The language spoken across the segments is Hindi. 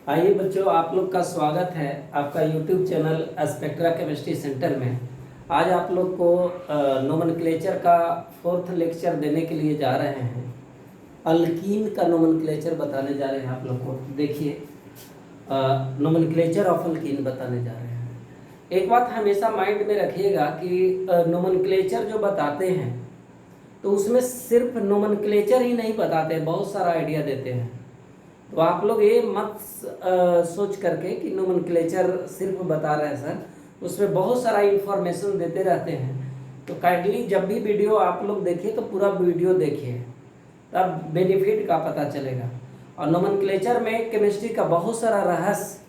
आइए बच्चों, आप लोग का स्वागत है आपका YouTube channel spectra chemistry centre में। आज आप लोग को नोमेनक्लेचर का 4th लेक्चर देने के लिए जा रहे हैं। अल्कीन का नोमेनक्लेचर बताने जा रहे हैं आप लोग को। देखिए, नोमेनक्लेचर ऑफ अल्कीन बताने जा रहे हैं। एक बात हमेशा माइंड में रखिएगा कि नोमेनक्लेचर जो बताते हैं तो उसमें सिर्फ नोमेनक्लेचर ही नहीं बताते, बहुत सारा आइडिया देते हैं। तो आप लोग ये मत सोच करके कि नोमेनक्लेचर सिर्फ बता रहे हैं सर, उसमें बहुत सारा इंफॉर्मेशन देते रहते हैं। तो काइंडली जब भी वीडियो आप लोग देखिए तो पूरा वीडियो देखिए, तब बेनिफिट का पता चलेगा। और नोमेनक्लेचर में केमिस्ट्री का बहुत सारा रहस्य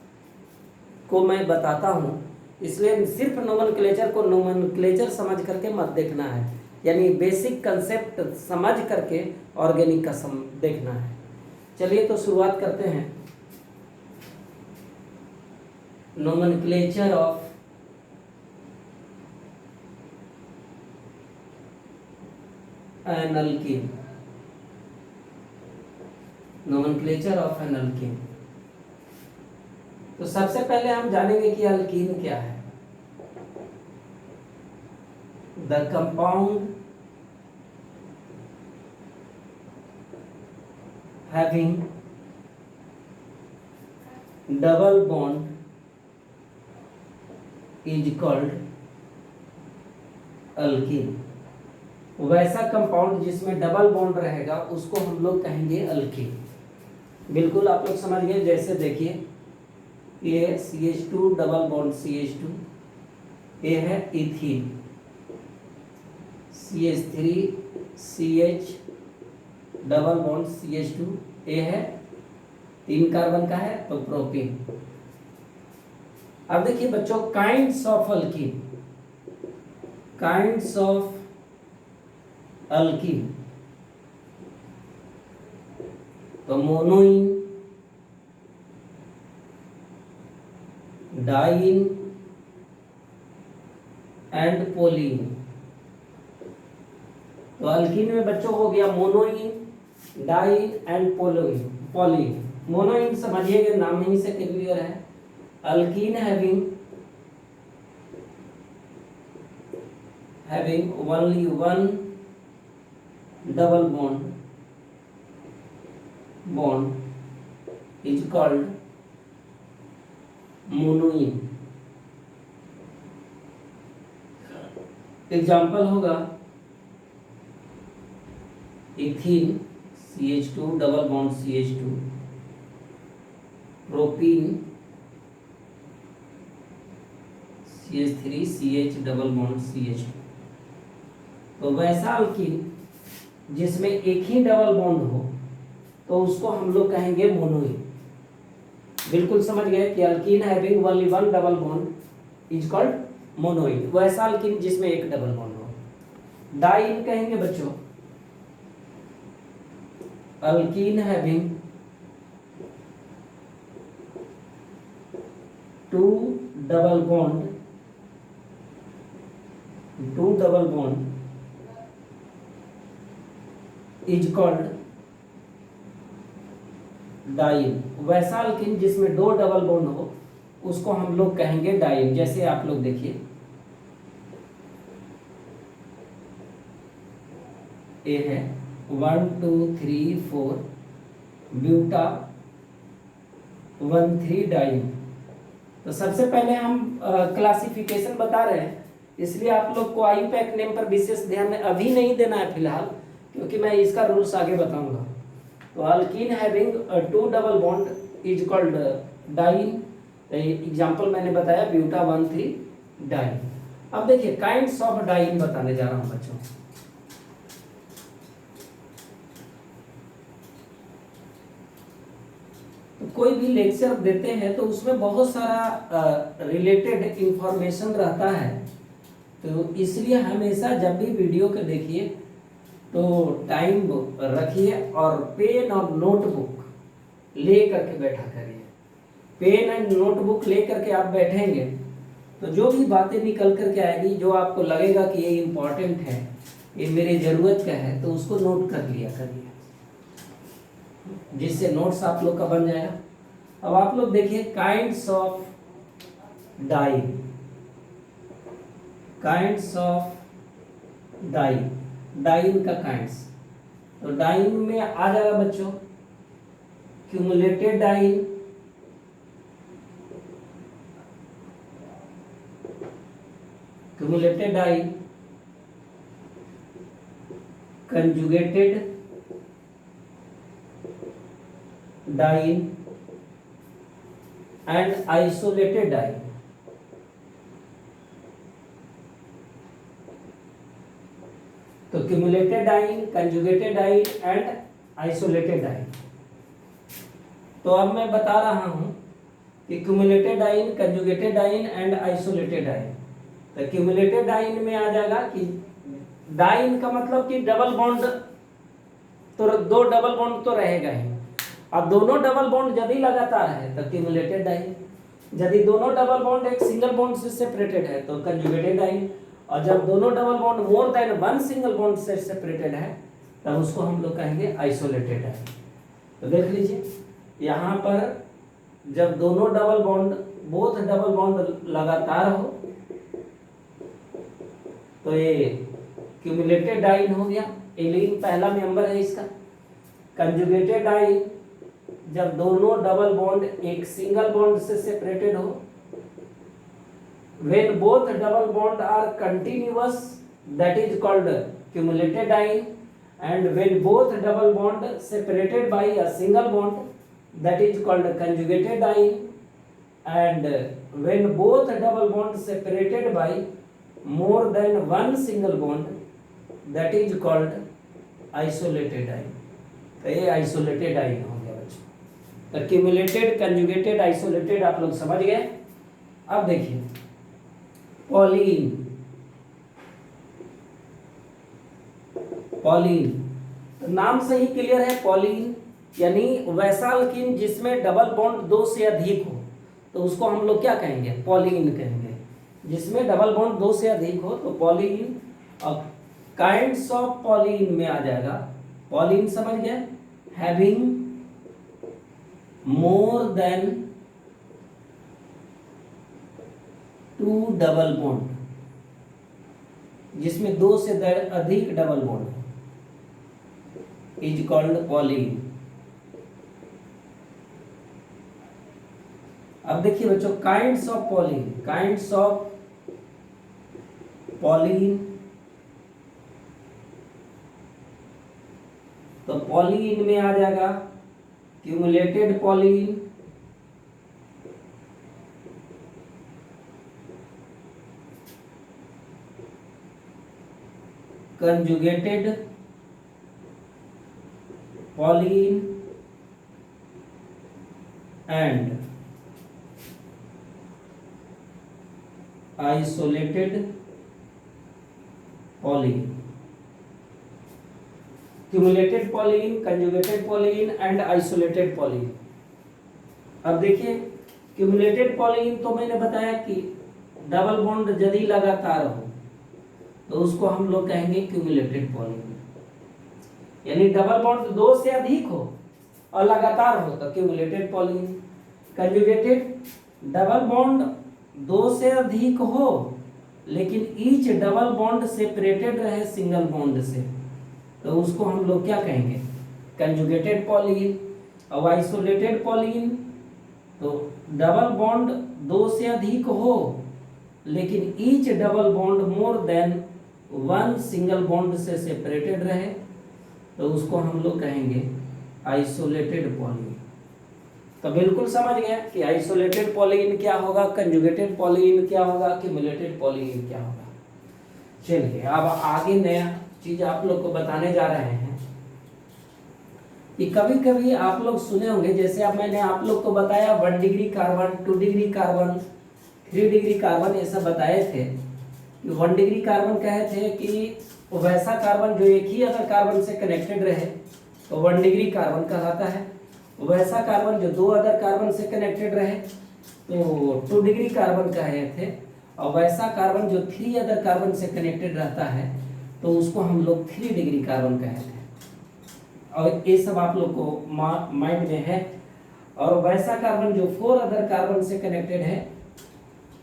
को मैं बताता हूँ, इसलिए सिर्फ नोमेनक्लेचर को नोमेनक्लेचर समझ करके मत देखना है, यानी बेसिक कंसेप्ट समझ करके ऑर्गेनिक का देखना है। चलिए तो शुरुआत करते हैं। Nomenclature of an alkene. Nomenclature of an alkene. तो सबसे पहले हम जानेंगे कि अल्कीन क्या है। The compound having double bond is called alkene. वैसा कंपाउंड जिसमें डबल बॉन्ड रहेगा उसको हम लोग कहेंगे अल्कीन। बिल्कुल आप लोग समझ गए। जैसे देखिए, ये CH2 डबल बॉन्ड CH2, ये है ethene, CH3 CH double bond CH2, ये है 3 कार्बन का है तो प्रोपीन। अब देखिए बच्चों, kinds of alkene. Kinds of alkene तो मोनोइन, डाइन एंड पोलीन। तो अल्कीन में बच्चों हो गया monoene, diene and polyene. Monoene समझिएगा, नाम ही से क्लियर है। Alkene having only one double bond is called monoene. Example होगा ethene CH2 double bond CH2, propene CH3 CH double bond CH2। तो वैसा अल्कीन जिसमें एक ही डबल बॉन्ड हो तो उसको हम लोग कहेंगे मोनोइन। बिल्कुल समझ गए कि alkene having only one double bond is called monoene. वैसा अल्कीन जिसमें एक डबल बॉन्ड हो। डाइन कहेंगे बच्चों alkene having 2 double bond is called diene. वैसा अल्कीन जिसमें 2 डबल बॉन्ड हो उसको हम लोग कहेंगे डाइन। जैसे आप लोग देखिए, ये है 1 2 3 4 ब्यूटा 1 3 डाइन। तो सबसे पहले हम क्लासिफिकेशन बता रहे हैं, इसलिए आप लोग को आईयूपैक नेम पर विशेष ध्यान अभी नहीं देना है फिलहाल, क्योंकि मैं इसका रूल्स आगे बताऊंगा। तो alkene having 2 double bond is called diene. Example मैंने बताया ब्यूटा 1 3 डाइन। अब देखिए काइंड्स ऑफ डाइन बताने जा रहा हूं बच्चों। तो कोई भी लेक्चर देते हैं तो उसमें बहुत सारा रिलेटेड इंफॉर्मेशन रहता है, तो इसलिए हमेशा जब भी वीडियो को देखिए तो टाइम रखिए और पेन और नोटबुक ले करके बैठा करिए। पेन एंड नोटबुक ले करके आप बैठेंगे तो जो भी बातें निकल करके आएगी, जो आपको लगेगा कि ये इम्पोर्टेंट है, ये मेरे ज़रूरत का है, तो उसको नोट कर लिया करिए, जिससे नोट्स आप लोग का बन जाएगा। अब आप लोग देखिए kinds of di, kinds of di, diene का काइंड्स। तो डाइन में आ जाएगा बच्चों cumulated diene, cumulated diene, conjugated diene and isolated diene. तो cumulated diene, conjugated diene and isolated diene. तो अब मैं बता रहा हूं कि cumulated diene, conjugated diene and isolated diene. तो क्यूमुलेटेड डाइन में आ जाएगा कि डाइन का मतलब कि डबल बॉन्ड, तो दो डबल बॉन्ड तो रहेगा ही। अब दोनों डबल बॉन्ड यदि लगातार है तो क्यूमुलेटेड डाइन, यदि दोनों डबल बॉन्ड एक सिंगल बॉन्ड से सेपरेटेड है तो कंजुगेटेड डाइन, और जब दोनों double bond more than one single bond से सेपरेटेड है तब उसको हम लोग कहेंगे आइसोलेटेड डाइन। तो देख लीजिए यहाँ पर जब दोनों double bond, both double bond लगातार हो तो ये क्यूमुलेटेड डाइन हो गया, एलीन पहला मेंबर है इसका। कंजुगेटेड डाइन जब दोनों डबल बॉन्ड एक सिंगल बॉन्ड से सेपरेटेड हो, when both double bond are continuous that is called cumulated dyne, and when both double bond separated by a single bond that is called conjugated dyne, and when both double bond separated by more than one single bond that is called isolated dyne। तो ये आइसोलेटेड डाइन हो गया बच्चों। तो क्यूमुलेटेड, कंजुगेटेड, आइसोलेटेड आप लोग समझ गए। अब देखिए पॉलीन, पॉलीन तो नाम से ही क्लियर है, पॉलीन यानी वैसा अल्कीन जिसमें डबल बॉन्ड दो से अधिक हो तो उसको हम लोग क्या कहेंगे, पॉलीन कहेंगे। जिसमें डबल बॉन्ड दो से अधिक हो तो पॉलीन। अब काइंड्स ऑफ पॉलीन में आ जाएगा, पॉलीन समझ गए, having more than two double bond, जिसमें दो से अधिक double bond is called polyene. अब देखिए बच्चों kinds of polyene, kinds of polyene. तो पॉलीन में आ जाएगा cumulated polyene, conjugated polyene and isolated polyene. Cumulated polyene, conjugated polyene and isolated polyene. अब देखिए क्यूमुलेटेड पॉलीन तो मैंने बताया कि डबल बॉन्ड यदि लगातार हो तो उसको हम लोग कहेंगे क्यूमुलेटेड पॉलीन, यानी डबल बॉन्ड दो से अधिक हो और लगातार हो तो cumulated polyene. Conjugated double bond दो से अधिक हो लेकिन ईच डबल बॉन्ड सेपरेटेड रहे सिंगल बॉन्ड से तो उसको हम लोग क्या कहेंगे, कंजुगेटेड पॉलीन। और आइसोलेटेड पॉलीन तो डबल बॉन्ड दो से अधिक हो लेकिन each double bond more than one single bond से सेपरेटेड रहे तो उसको हम लोग कहेंगे आइसोलेटेड पॉलीन। तो बिल्कुल समझ गए कि आइसोलेटेड पॉलीन क्या होगा, कंजुगेटेड पॉलीन क्या होगा, क्यूमुलेटेड पॉलीन क्या होगा। चलिए अब आगे नया चीज आप लोग को बताने जा रहे हैं कि कभी कभी आप लोग सुने होंगे, जैसे अब मैंने आप लोग को बताया 1 degree carbon, 2 degree carbon, 3 degree carbon, ये सब बताए थे कि 1 डिग्री कार्बन कहे थे कि वैसा कार्बन जो एक ही अदर कार्बन से कनेक्टेड रहे तो 1 डिग्री कार्बन कहलाता है। वैसा कार्बन जो दो अदर कार्बन से कनेक्टेड रहे तो 2 डिग्री कार्बन कहे थे, और वैसा कार्बन जो 3 अदर कार्बन से कनेक्टेड रहता है तो उसको हम लोग 3 डिग्री कार्बन कहे थे। और ये सब आप लोग को माइंड में है। और वैसा कार्बन जो 4 अदर कार्बन से कनेक्टेड है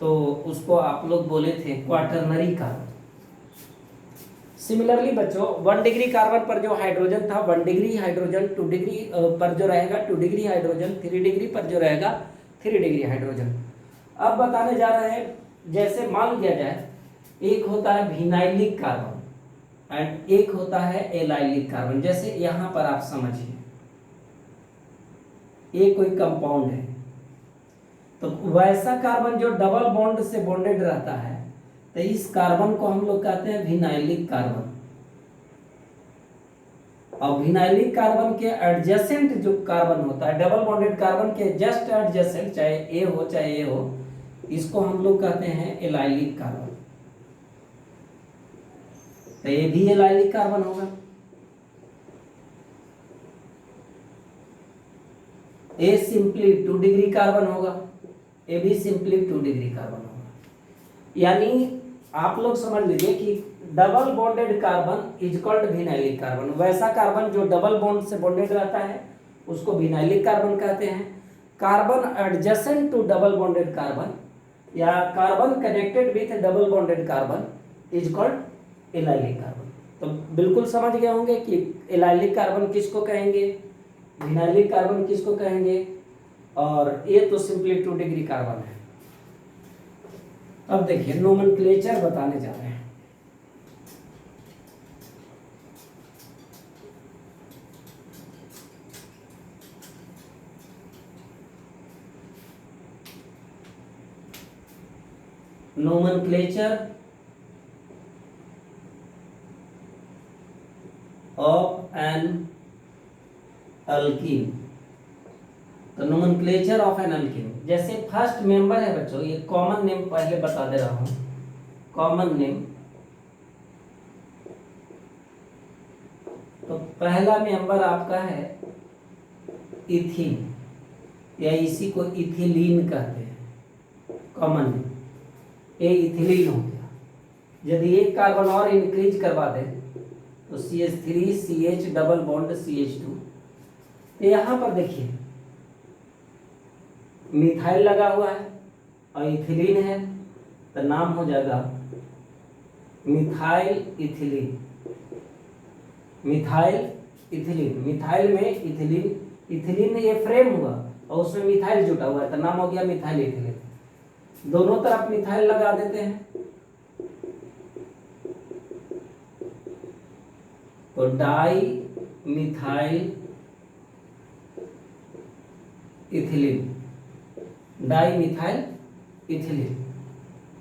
तो उसको आप लोग बोले थे क्वाटरनरी कार्बन। सिमिलरली बच्चों 1 डिग्री कार्बन पर जो हाइड्रोजन था 1 डिग्री हाइड्रोजन, 2 डिग्री पर जो रहेगा 2 डिग्री हाइड्रोजन, 3 डिग्री पर जो रहेगा 3 डिग्री हाइड्रोजन। अब बताने जा रहे हैं, जैसे मान लिया जाए एक होता है विनाइलिक कार्बन एंड एक होता है एलाइलिक कार्बन। जैसे यहाँ पर आप समझिए ये कोई कंपाउंड है, तो वैसा कार्बन जो डबल बॉन्ड से बॉन्डेड रहता है तो इस कार्बन को हम लोग कहते हैं विनाइलिक कार्बन। और विनाइलिक कार्बन के एडजेसेंट जो कार्बन होता है, डबल बॉन्डेड कार्बन के जस्ट एडजेसेंट, चाहे ए हो चाहे ए हो, इसको हम लोग कहते हैं एलाइलिक कार्बन। तो ये भी एलाइलिक कार्बन होगा। ए सिंपली 2 डिग्री कार्बन होगा, ए भी सिंपली 2 डिग्री कार्बन होगा। यानी आप लोग समझ लीजिए कि double bonded carbon is called vinylic carbon. वैसा कार्बन जो डबल बॉन्ड से बॉन्डेड रहता है उसको विनाइलिक कार्बन कहते हैं। Carbon adjacent to double bonded carbon या carbon connected with double bonded carbon is called allylic carbon. तो बिल्कुल समझ गए होंगे कि एलाइलिक कार्बन किसको कहेंगे, विनाइलिक कार्बन किसको कहेंगे, और ये तो सिंपली 2 डिग्री कार्बन है। अब देखिए नोमेनक्लेचर बताने जा रहे हैं। Nomenclature of an alkene. तो नोमेनक्लेचर ऑफ एन अल्कीन, जैसे फर्स्ट मेंबर है बच्चों, ये कॉमन नेम पहले बता दे रहा हूं। कॉमन नेम, तो पहला मेंबर आपका है इथीन, या इसी को इथिलीन कहते हैं। कॉमन नेम ये इथिलीन हो गया। यदि एक कार्बन और इंक्रीज करवा दें तो CH3 CH double bond CH2। तो यहां पर देखिए मिथाइल लगा हुआ है और इथिलीन है, तो नाम हो जाएगा methyl ethylene. Methyl ethylene, methyl में इथिलीन, इथिलीन ये फ्रेम हुआ और उसमें मिथाइल जुटा हुआ है तो नाम हो गया मिथाइल इथिलीन। दोनों तरफ मिथाइल लगा देते हैं तो di methyl ethylene, di methyl ethylene.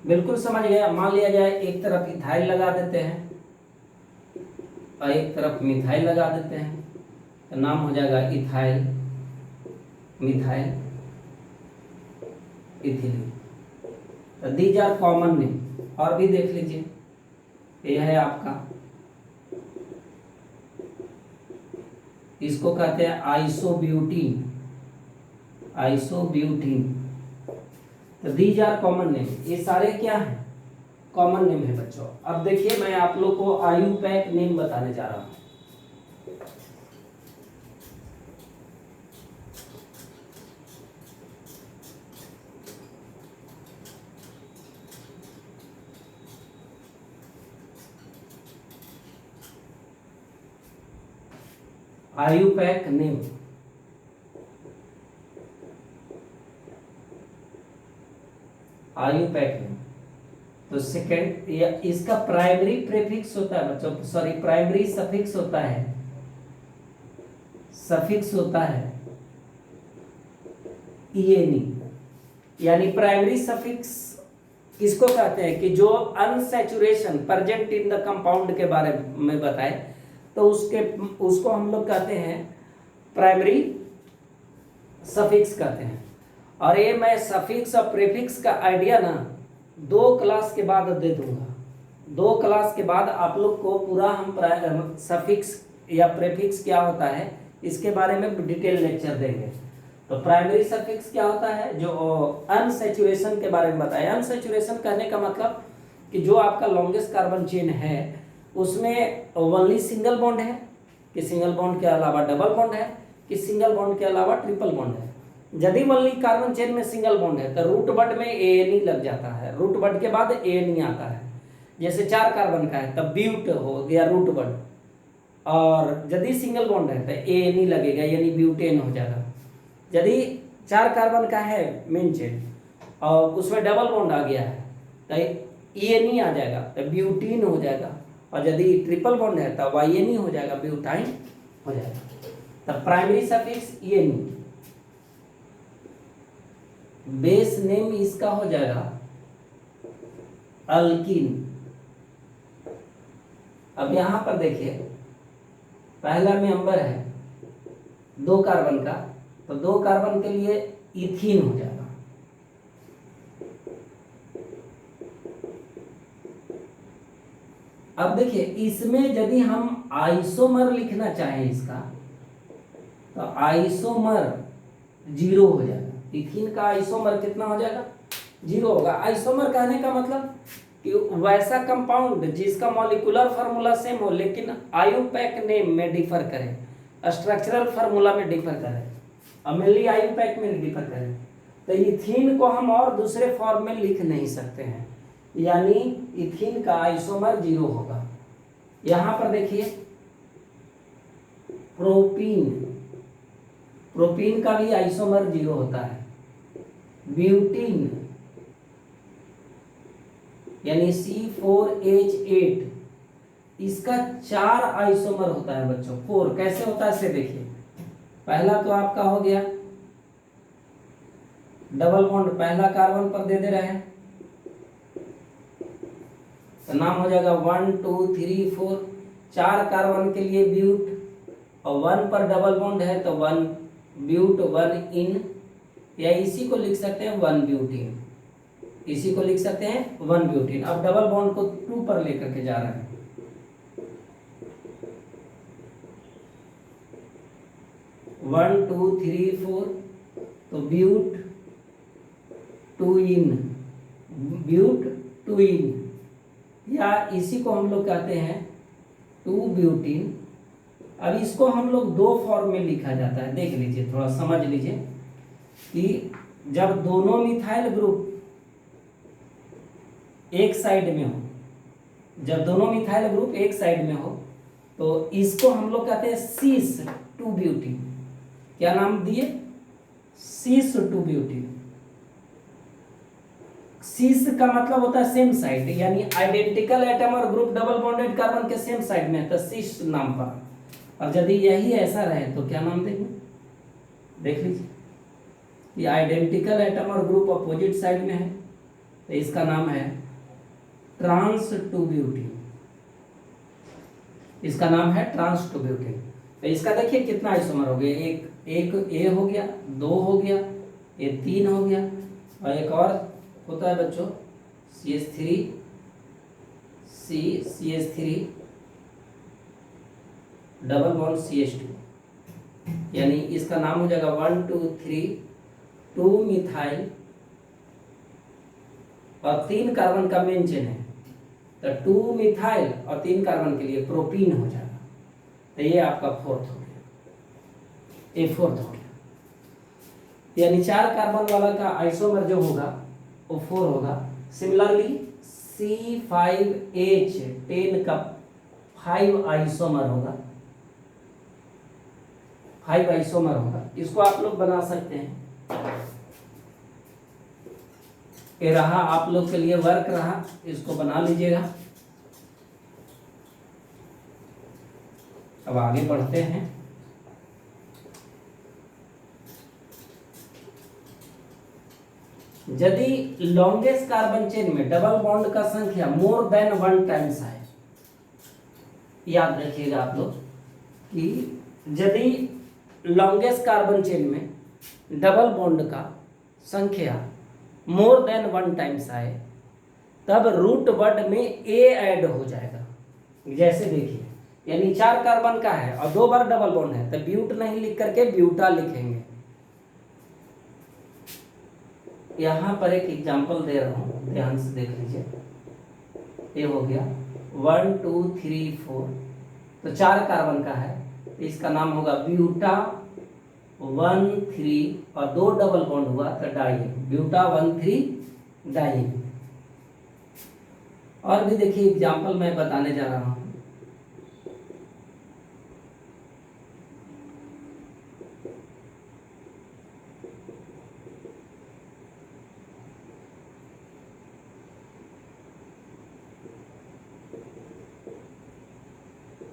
बिल्कुल समझ गया। मान लिया जाए एक तरफ इथाइल लगा देते हैं और एक तरफ मिथाइल लगा देते हैं तो नाम हो जाएगा इथाइल मिथाइल इथिलीन। तो दीज आर कॉमन नेम। और भी देख लीजिए, ये है आपका, इसको कहते हैं आइसोब्यूटीन। आइसोब्यूटीन, तो दीज आर कॉमन नेम। ये सारे क्या हैं, कॉमन नेम है बच्चों। अब देखिए मैं आप लोग को आयुपैक नेम बताने जा रहा हूं। IUPAC name, IUPAC name. तो सेकंड, या इसका प्राइमरी प्रीफिक्स होता है बच्चों, सॉरी प्राइमरी सफिक्स होता है, सफिक्स होता है ईएनी। यानी प्राइमरी सफिक्स किसको कहते हैं कि जो unsaturation present in the compound के बारे में बताए तो उसको हम लोग कहते हैं प्राइमरी सफिक्स कहते हैं। और ये मैं सफिक्स और प्रीफिक्स का आइडिया ना 2 क्लास के बाद दे दूंगा। 2 क्लास के बाद आप लोग को पूरा हम सफिक्स या प्रीफिक्स क्या होता है इसके बारे में डिटेल लेक्चर देंगे। तो प्राइमरी सफिक्स क्या होता है, जो अनसैचुरेशन के बारे में बताया। अनसैचुरेशन कहने का मतलब कि जो आपका लॉन्गेस्ट कार्बन चेन है उसमें ओनली सिंगल बॉन्ड है, कि सिंगल बॉन्ड के अलावा डबल बॉन्ड है, कि सिंगल बॉन्ड के अलावा ट्रिपल बॉन्ड है। यदि वनली कार्बन चेन में सिंगल बॉन्ड है तो रूट वर्ड में एएनई लग जाता है, रूट वर्ड के बाद एएनई आता है। जैसे 4 कार्बन का है तब ब्यूट हो गया रूट वर्ड, और यदि सिंगल बॉन्ड है तो एएनई लगेगा यानी ब्यूटेन हो जाएगा। यदि 4 कार्बन का है मेन चेन और उसमें डबल बॉन्ड आ गया है तो ईएनई आ जाएगा तो ब्यूटीन हो जाएगा, और यदि ट्रिपल बॉन्ड है तो वाईएनई हो जाएगा, ब्यूटाइन हो जाएगा। तब प्राइमरी सफिक्स ईएनई, बेस नेम इसका हो जाएगा अल्कीन। अब यहां पर देखिए पहला मेंबर है 2 कार्बन का, तो 2 कार्बन के लिए इथीन हो जाएगा। अब देखिए इसमें यदि हम आइसोमर लिखना चाहें इसका तो आइसोमर 0 हो जाएगा। इथीन का आइसोमर कितना हो जाएगा? 0 होगा। आइसोमर कहने का मतलब कि वैसा कंपाउंड जिसका मॉलिक्यूलर फार्मूला सेम हो लेकिन आयुपैक नेम में डिफर करे, स्ट्रक्चरल फार्मूला में डिफर करे, और मेनली आयुपैक में डिफर करे। तो इथीन को हम और दूसरे फॉर्म में लिख नहीं सकते हैं, यानी इथीन का आइसोमर 0 होगा। यहां पर देखिए प्रोपीन, प्रोपीन का भी आइसोमर 0 होता है। ब्यूटीन यानी C4H8, इसका 4 आइसोमर होता है बच्चों। 4 कैसे होता है इसे देखिए। पहला तो आपका हो गया डबल बॉन्ड, पहला कार्बन पर दे रहे हैं तो नाम हो जाएगा 1 2 3 4। 4 कार्बन के लिए ब्यूट, और 1 पर डबल बॉन्ड है तो 1 ब्यूट 1 इन, या इसी को लिख सकते हैं 1 ब्यूटीन, इसी को लिख सकते हैं 1 ब्यूटीन। अब डबल बॉन्ड को 2 पर लेकर के जा रहे हैं, 1 2 3 4, तो ब्यूट 2 इन, ब्यूट 2 इन, या इसी को हम लोग कहते हैं 2 ब्यूटीन। अब इसको हम लोग 2 फॉर्म में लिखा जाता है, देख लीजिए थोड़ा समझ लीजिए कि जब दोनों मिथाइल ग्रुप एक साइड में हो, जब दोनों मिथाइल ग्रुप एक साइड में हो तो इसको हम लोग कहते हैं सीस 2 ब्यूटीन। क्या नाम दिए? सीस 2 ब्यूटीन। सीस का मतलब होता है सेम साइड, यानी आइडेंटिकल एटम और ग्रुप डबल बॉन्डेड कार्बन के सेम साइड में है तो सीस नाम पर। और यदि यही ऐसा रहे तो क्या नाम देंगे? देख लीजिए, ये आइडेंटिकल एटम और ग्रुप अपोजिट साइड में है तो इसका नाम है ट्रांस 2 ब्यूटीन, इसका नाम है ट्रांस 2 ब्यूटीन। तो इसका देखिए कितना आइसोमर हो गया, एक ए हो गया, 2 हो गया, ये 3 हो गया, और एक और होता है बच्चों CH3 CH3 double bond CH2, यानी इसका नाम हो जाएगा 1 2 3 2 मिथाइल, और 3 कार्बन का मेन चेन है तो 2 मिथाइल और 3 कार्बन के लिए प्रोपीन हो जाएगा। तो ये आपका 4th हो गया, ये 4th हो गया, यानी 4 कार्बन वाला का आइसोमर जो होगा वो 4 होगा। सिमिलरली C5H10 का 5 आइसोमर होगा, 5 आइसोमर होगा। इसको आप लोग बना सकते हैं, ये रहा आप लोग के लिए वर्क रहा, इसको बना लीजिएगा। अब आगे बढ़ते हैं। यदि लॉन्गेस्ट कार्बन चेन में डबल बॉन्ड का संख्या मोर देन 1 टाइम्स है, याद रखिएगा आप लोग कि यदि लॉन्गेस्ट कार्बन चेन में डबल बॉन्ड का संख्या मोर देन 1 टाइम्स आए तब रूट वर्ड में ए ऐड हो जाएगा। जैसे देखिए, यानी 4 कार्बन का है और 2 बार डबल बॉन्ड है तो ब्यूट नहीं लिख करके ब्यूटा लिखेंगे। यहां पर एक एग्जांपल दे रहा हूं, ध्यान से देख लीजिए। ये हो गया 1 2 3 4, तो 4 कार्बन का है, इसका नाम होगा ब्यूटा 1,3 और 2 डबल बॉन्ड हुआ तो डाइईन, ब्यूटा 1,3 डाइईन। और भी देखिए एग्जाम्पल मैं बताने जा रहा हूँ।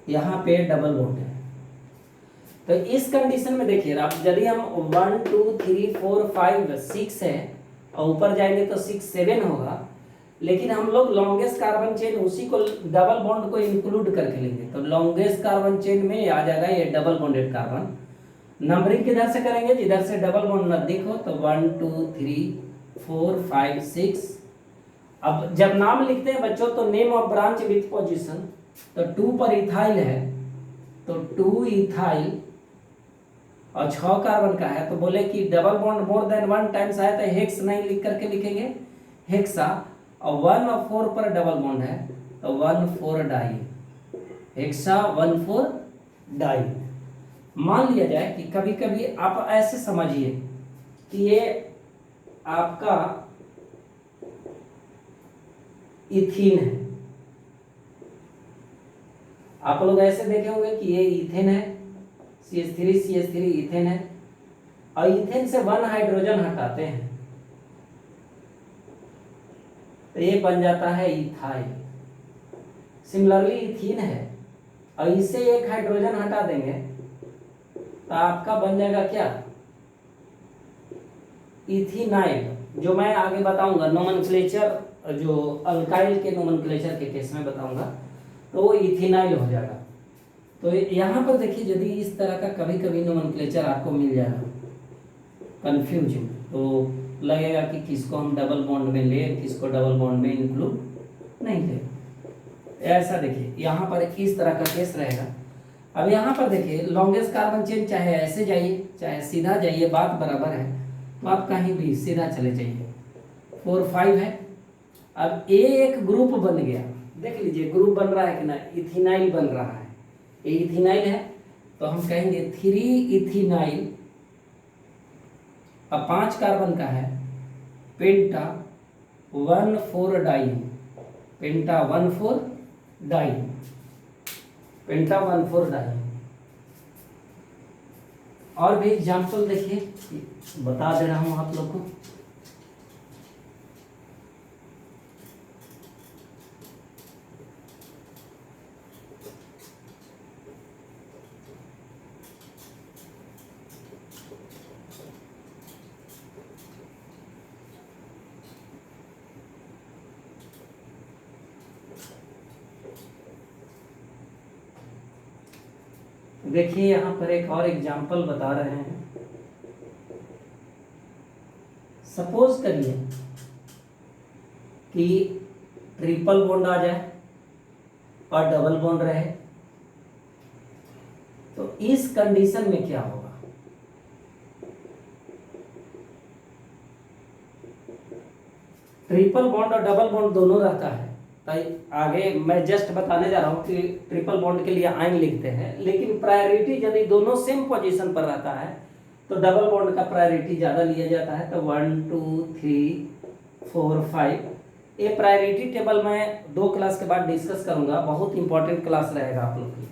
यहाँ पे डबल बॉन्ड है, तो इस कंडीशन में देखिए आप, यदि हम 1 2 3 4 5 6 है और ऊपर जाएंगे तो 6 7 होगा, लेकिन हम लोग लॉन्गेस्ट कार्बन चेन उसी को डबल बॉन्ड को इंक्लूड करके लेंगे, तो लॉन्गेस्ट कार्बन चेन में आ जाएगा ये डबल बॉन्डेड कार्बन। नंबरिंग किधर से करेंगे, जिधर से डबल बॉन्ड नजदीक हो, तो 1 2 3 4 5 6। अब जब नाम लिखते हैं बच्चों तो name of branch with position, तो 2 पर इथाइल है तो 2 इथाइल और 6 कार्बन का है, तो बोले कि double bond more than 1 times आया तो हेक्स नहीं लिख करके लिखेंगे हेक्सा, और 1 और 4 पर डबल बॉन्ड है तो 1 4 डाई, हेक्सा 1 4 डाई। मान लिया जाए कि कभी कभी आप ऐसे समझिए कि ये आपका इथीन है, आप लोग ऐसे देखे होंगे कि ये इथेन है, CH3 इथेन है, और इथेन से 1 हाइड्रोजन हटाते हैं तो ये बन जाता है इथाइल। सिमिलरली इथीन है और इससे 1 हाइड्रोजन हटा देंगे तो आपका बन जाएगा क्या, इथेनाइल। जो मैं आगे बताऊंगा नोमेनक्लेचर, जो अल्काइल के नोमेनक्लेचर के केस में बताऊंगा, तो वो इथेनाइल हो जाएगा। तो यहाँ पर देखिए यदि इस तरह का कभी कभी नोमेनक्लेचर आपको मिल जाएगा कंफ्यूजिंग, तो लगेगा कि किसको हम डबल बॉन्ड में ले, किसको डबल बॉन्ड में इंक्लूड नहीं ले। ऐसा देखिए यहाँ पर इस तरह का केस रहेगा। अब यहाँ पर देखिए लॉन्गेस्ट कार्बन चेन चाहे ऐसे जाइए चाहे सीधा जाइए, बात बराबर है, तो आप कहीं भी सीधा चले जाइए। 4 5 है, अब एक ग्रुप बन गया, देख लीजिए ग्रुप बन रहा है कि ना, इथेनाइल बन रहा है, ये इथेनाइल है तो हम कहेंगे 3 इथेनाइल। अब 5 कार्बन का है, पेंटा 1 4 डाइन, पेंटा 1 4 डाइन, पेंटा 1 4 डाइन। और भी एग्जाम्पल देखिए बता दे रहा हूं आप लोग को। देखिए यहाँ पर एक और एग्जाम्पल बता रहे हैं। सपोज करिए कि ट्रिपल बॉन्ड आ जाए और डबल बॉन्ड रहे, तो इस कंडीशन में क्या होगा। ट्रिपल बॉन्ड और डबल बॉन्ड दोनों रहता है, तो आगे मैं जस्ट बताने जा रहा हूं कि ट्रिपल बॉन्ड के लिए आइन लिखते हैं, लेकिन प्रायोरिटी यदि दोनों सेम पोजीशन पर रहता है तो डबल बॉन्ड का प्रायोरिटी ज़्यादा लिया जाता है। तो 1 2 3 4 5 ये प्रायोरिटी टेबल मैं 2 क्लास के बाद डिस्कस करूंगा, बहुत इंपॉर्टेंट क्लास रहेगा आप लोग की।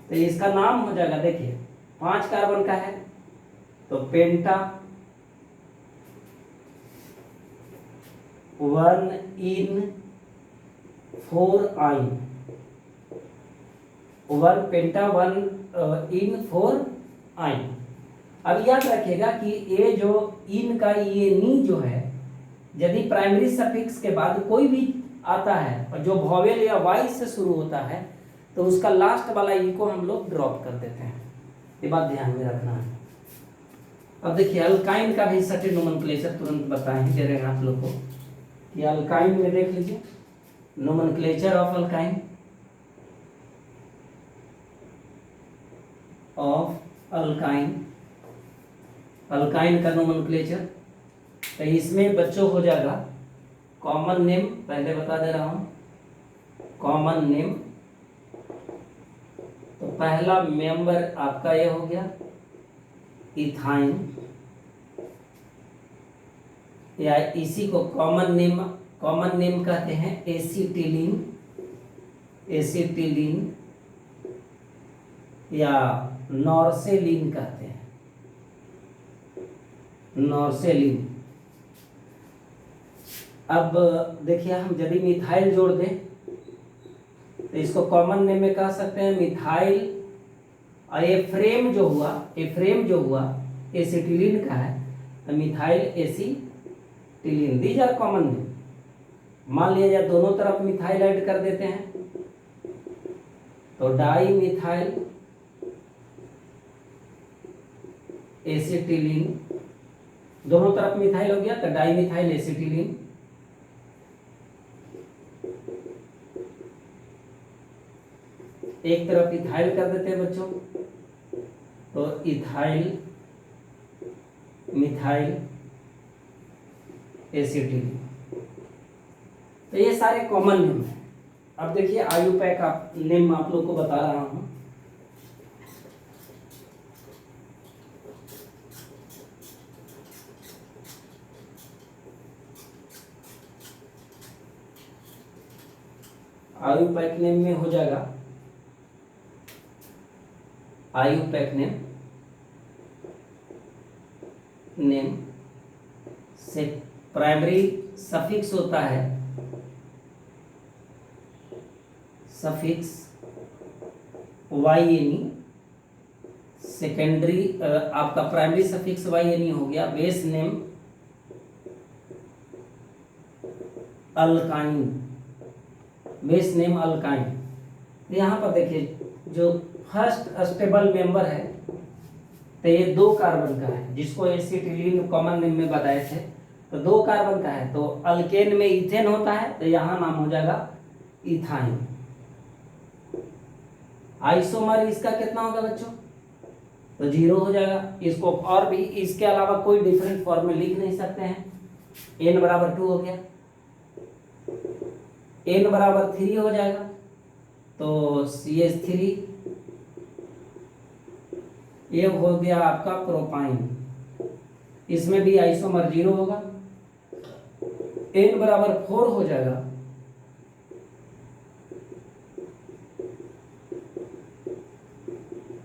तो इसका नाम हो जाएगा, देखिए 5 कार्बन का है तो पेंटा 1 इन 4 आइन, 1 पेंटा 1 इन 4 आइन। अब याद रखिएगा कि ये जो इन का ये नी जो है, यदि प्राइमरी सफिक्स के बाद कोई भी आता है और जो वॉवेल या वाई से शुरू होता है तो उसका लास्ट वाला ई को हम लोग ड्रॉप कर देते हैं, ये बात ध्यान में रखना है। अब देखिए अल्काइन का भी सर्टेन नोमेनक्लेचर तुरंत बताएं दे रहे हैं आप लोग को कि अल्काइन में देख लीजिए नोमेनक्लेचर ऑफ अल्काइन, अल्काइन का नोमेनक्लेचर। तो इसमें बच्चों हो जाएगा कॉमन नेम, पहले बता दे रहा हूं कॉमन नेम। तो पहला मेंबर आपका ये हो गया इथाइन, या इसी को कॉमन नेम कहते हैं एसिटिलीन, एसिटिलीन या नॉर्सेलीन कहते हैं, नॉर्सेलीन। अब देखिए हम यदि मिथाइल जोड़ दें तो इसको कॉमन नेम में कह सकते हैं मिथाइल, और ये फ्रेम जो हुआ एसिटिलीन का है, तो methyl acetylene, these are common name. मान लिया जाए दोनों तरफ मिथाइल ऐड कर देते हैं तो डाई मिथाइल एसिटिलीन, दोनों तरफ मिथाइल हो गया तो डाई मिथाइल एसिटिलीन। एक तरफ इथाइल कर देते हैं बच्चों, तो इथाइल मिथाइल एसिटिलीन। तो ये सारे कॉमन नेम है। अब देखिए आयुपैक आप नेम आप लोग को बता रहा हूं। आयुपैक नेम में हो जाएगा आयुपैक नेम से प्राइमरी सफिक्स होता है, सफिक्स YNE, सेकेंडरी आपका प्राइमरी सफिक्स YNE हो गया, base name alkyne, base name alkyne. यहाँ पर देखिए जो फर्स्ट स्टेबल मेंबर है तो ये 2 कार्बन का है, जिसको एसिटिलीन कॉमन नेम में बताए थे, तो 2 कार्बन का है, तो अल्केन में इथेन होता है तो यहाँ नाम हो जाएगा इथाइन। आइसोमर इसका कितना होगा बच्चों, तो 0 हो जाएगा। इसको और भी इसके अलावा कोई डिफरेंट फॉर्म में लिख नहीं सकते हैं। n बराबर 2 हो गया, n बराबर 3 हो जाएगा, तो CH3, ये हो गया आपका प्रोपाइन, इसमें भी आइसोमर 0 होगा। n बराबर 4 हो जाएगा,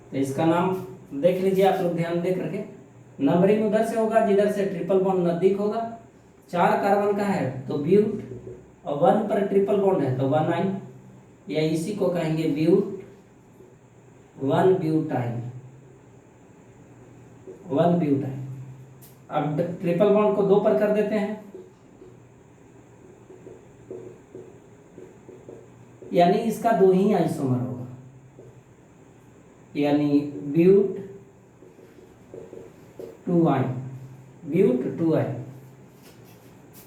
तो इसका नाम देख लीजिए आप लोग ध्यान दे करके। नंबरिंग उधर से होगा जिधर से ट्रिपल बॉन्ड नजदीक होगा। 4 कार्बन का है तो ब्यूट, और 1 पर ट्रिपल बॉन्ड है तो 1 या इसी को कहेंगे ब्यूट 1 ब्यूटाइन, 1 ब्यूटाइन। अब ट्रिपल बॉन्ड को 2 पर कर देते हैं, यानी इसका 2 ही आइसोमर होगा, यानी ब्यूट 2 ब्यूट 2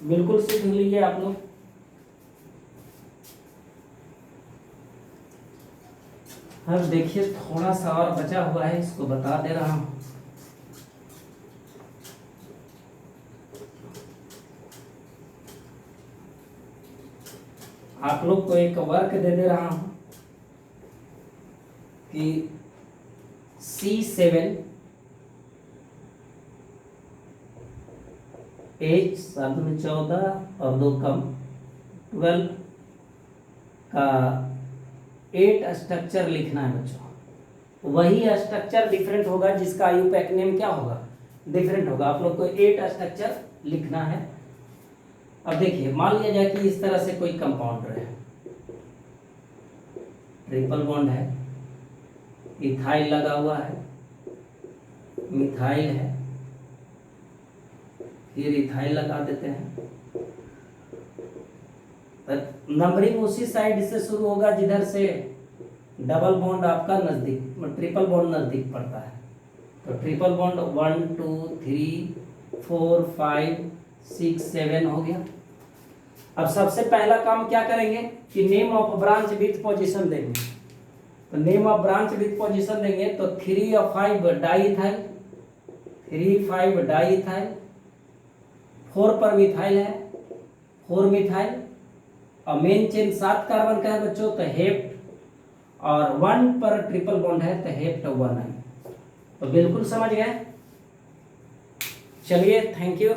बिल्कुल सीख लीजिए आप लोग। अब देखिए थोड़ा सा और बचा हुआ है, इसको बता दे रहा हूं। आप लोग को एक वर्क दे रहा हूं कि C7 H 14 और 2 कम 12 का 8 स्ट्रक्चर लिखना है बच्चों। वही स्ट्रक्चर डिफरेंट होगा जिसका आयुपैक नेम क्या होगा, डिफरेंट होगा। आप लोग को 8 स्ट्रक्चर लिखना है। अब देखिए मान लिया जाए कि इस तरह से कोई कंपाउंड है, ट्रिपल बॉन्ड है, इथाइल लगा हुआ है, मिथाइल है, फिर इथाइल लगा देते हैं। नंबरिंग उसी साइड से शुरू होगा जिधर से डबल बॉन्ड आपका नजदीक, ट्रिपल बॉन्ड नजदीक पड़ता है। तो ट्रिपल बॉन्ड 1 2 3 4 5 6 7 हो गया। अब सबसे पहला काम क्या करेंगे कि name of branch with position देंगे। तो name of branch with position देंगे तो 3 और 5 डाईइथाइल, 3 5 डाईइथाइल, 4 पर मिथाइल है, 4 मिथाइल, और मेन चेन 7 कार्बन का है बच्चों तो हेप्ट, और 1 पर ट्रिपल बॉन्ड है तो हेप्ट 1 है। तो बिल्कुल समझ गए। चलिए, थैंक यू।